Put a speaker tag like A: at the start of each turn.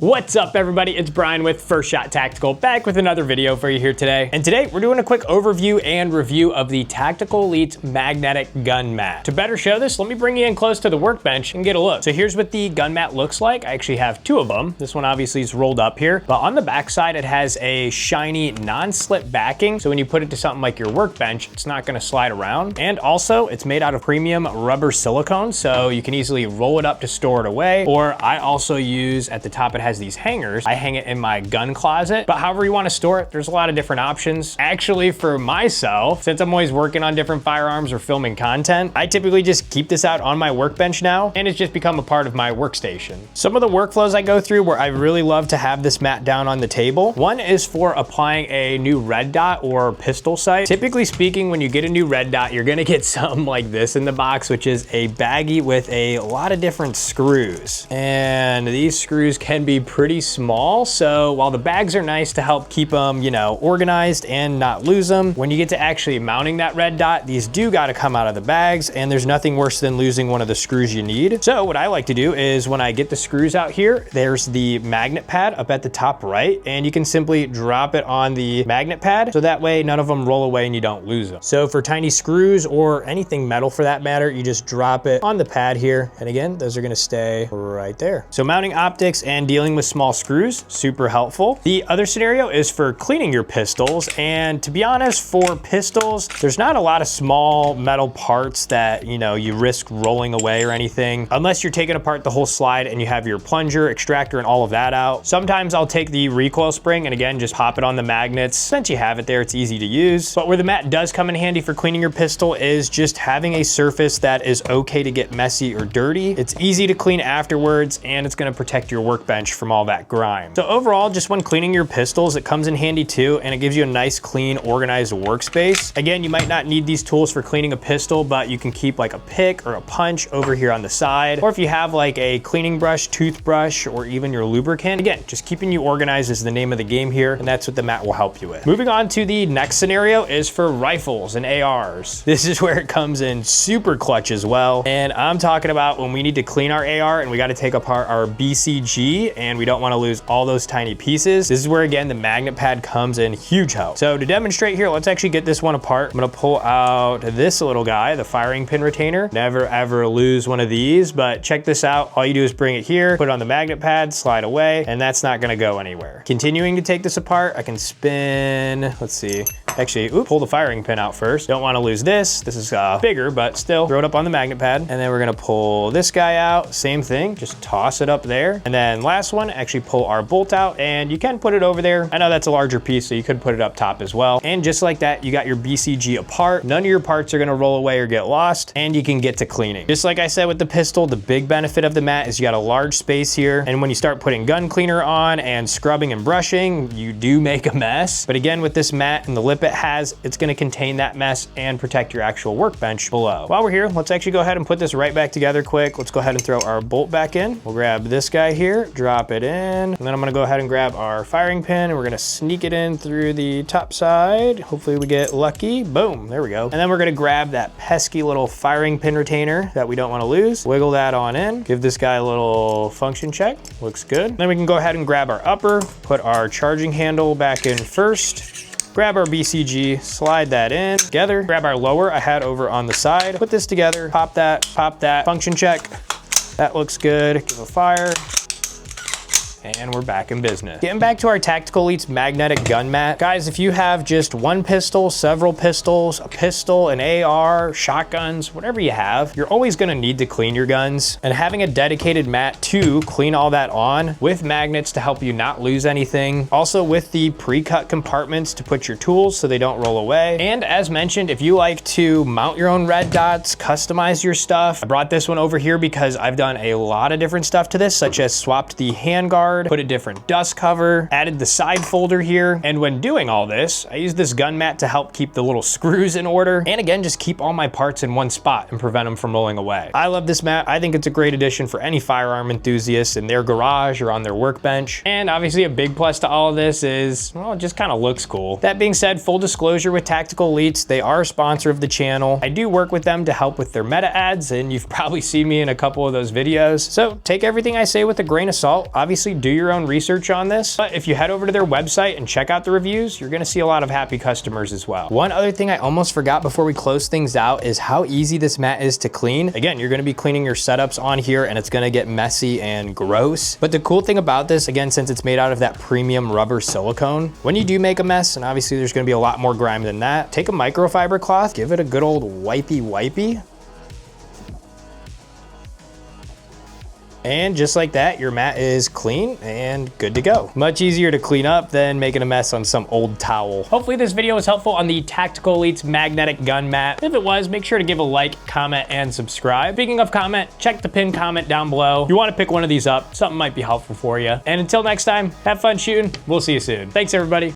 A: What's up everybody, it's Brian with First Shot Tactical, back with another video for you here today. And today we're doing a quick overview and review of the Tactical Elite's magnetic gun mat. To better show this, let me bring you in close to the workbench and get a look. So here's what the gun mat looks like. I actually have two of them. This one obviously is rolled up here, but on the back side it has a shiny non-slip backing. So when you put it to something like your workbench, it's not gonna slide around. And also it's made out of premium rubber silicone, so you can easily roll it up to store it away. Or I also use, at the top it has these hangers. I hang it in my gun closet, but however you want to store it, there's a lot of different options. Actually, for myself, since I'm always working on different firearms or filming content, I typically just keep this out on my workbench now, and it's just become a part of my workstation. Some of the workflows I go through where I really love to have this mat down on the table. One is for applying a new red dot or pistol sight. Typically speaking, when you get a new red dot, you're gonna get something like this in the box, which is a baggie with a lot of different screws. And these screws can be pretty small, so while the bags are nice to help keep them, organized and not lose them, when you get to actually mounting that red dot, these do gotta come out of the bags, and there's nothing worse than losing one of the screws you need. So what I like to do is when I get the screws out here, there's the magnet pad up at the top right, and you can simply drop it on the magnet pad, so that way none of them roll away and you don't lose them. So for tiny screws or anything metal for that matter, you just drop it on the pad here, and again, those are gonna stay right there. So mounting optics and dealing with small screws, super helpful. The other scenario is for cleaning your pistols, and to be honest, for pistols, there's not a lot of small metal parts that you risk rolling away or anything, unless you're taking apart the whole slide and you have your plunger, extractor, and all of that out. Sometimes I'll take the recoil spring and again, just pop it on the magnets. Since you have it there, it's easy to use. But where the mat does come in handy for cleaning your pistol is just having a surface that is okay to get messy or dirty. It's easy to clean afterwards, and it's gonna protect your workbench from all that grime. So overall, just when cleaning your pistols, it comes in handy too, and it gives you a nice, clean, organized workspace. Again, you might not need these tools for cleaning a pistol, but you can keep like a pick or a punch over here on the side. Or if you have like a cleaning brush, toothbrush, or even your lubricant, again, just keeping you organized is the name of the game here, and that's what the mat will help you with. Moving on to the next scenario is for rifles and ARs. This is where it comes in super clutch as well. And I'm talking about when we need to clean our AR and we got to take apart our BCG and we don't want to lose all those tiny pieces. This is where again the magnet pad comes in huge help. So to demonstrate here, let's actually get this one apart. I'm gonna pull out this little guy, the firing pin retainer. Never ever lose one of these, but check this out. All you do is bring it here, put it on the magnet pad, slide away, and that's not gonna go anywhere. Continuing to take this apart, I can spin, let's see. Actually, pull the firing pin out first. Don't want to lose this. This is bigger, but still throw it up on the magnet pad. And then we're gonna pull this guy out. Same thing, just toss it up there. And then last one, actually pull our bolt out, and you can put it over there. I know that's a larger piece, so you could put it up top as well. And just like that, you got your BCG apart. None of your parts are gonna roll away or get lost, and you can get to cleaning. Just like I said with the pistol, the big benefit of the mat is you got a large space here. And when you start putting gun cleaner on and scrubbing and brushing, you do make a mess. But again, with this mat and the lip it has, it's gonna contain that mess and protect your actual workbench below. While we're here, let's actually go ahead and put this right back together quick. Let's go ahead and throw our bolt back in. We'll grab this guy here, drop it in, and then I'm gonna go ahead and grab our firing pin and we're gonna sneak it in through the top side. Hopefully we get lucky. Boom, there we go. And then we're gonna grab that pesky little firing pin retainer that we don't wanna lose. Wiggle that on in. Give this guy a little function check. Looks good. Then we can go ahead and grab our upper, put our charging handle back in first. Grab our BCG, slide that in together. Grab our lower I had over on the side. Put this together, pop that, function check. That looks good, give a fire. And we're back in business. Getting back to our Tactical Elite's magnetic gun mat. Guys, if you have just one pistol, several pistols, a pistol, an AR, shotguns, whatever you have, you're always gonna need to clean your guns. And having a dedicated mat to clean all that on with magnets to help you not lose anything. Also with the pre-cut compartments to put your tools so they don't roll away. And as mentioned, if you like to mount your own red dots, customize your stuff, I brought this one over here because I've done a lot of different stuff to this, such as swapped the handguard, put a different dust cover, added the side folder here. And when doing all this, I use this gun mat to help keep the little screws in order. And again, just keep all my parts in one spot and prevent them from rolling away. I love this mat. I think it's a great addition for any firearm enthusiast in their garage or on their workbench. And obviously a big plus to all of this is, well, it just kind of looks cool. That being said, full disclosure with Tactical Elites, they are a sponsor of the channel. I do work with them to help with their meta ads, and you've probably seen me in a couple of those videos. So take everything I say with a grain of salt. Obviously do your own research on this. But if you head over to their website and check out the reviews, you're gonna see a lot of happy customers as well. One other thing I almost forgot before we close things out is how easy this mat is to clean. Again, you're gonna be cleaning your setups on here and it's gonna get messy and gross. But the cool thing about this, again, since it's made out of that premium rubber silicone, when you do make a mess, and obviously there's gonna be a lot more grime than that, take a microfiber cloth, give it a good old wipey. And just like that, your mat is clean and good to go. Much easier to clean up than making a mess on some old towel. Hopefully this video was helpful on the Tactical Elites magnetic gun mat. If it was, make sure to give a like, comment, and subscribe. Speaking of comment, check the pinned comment down below. If you want to pick one of these up, something might be helpful for you. And until next time, have fun shooting. We'll see you soon. Thanks, everybody.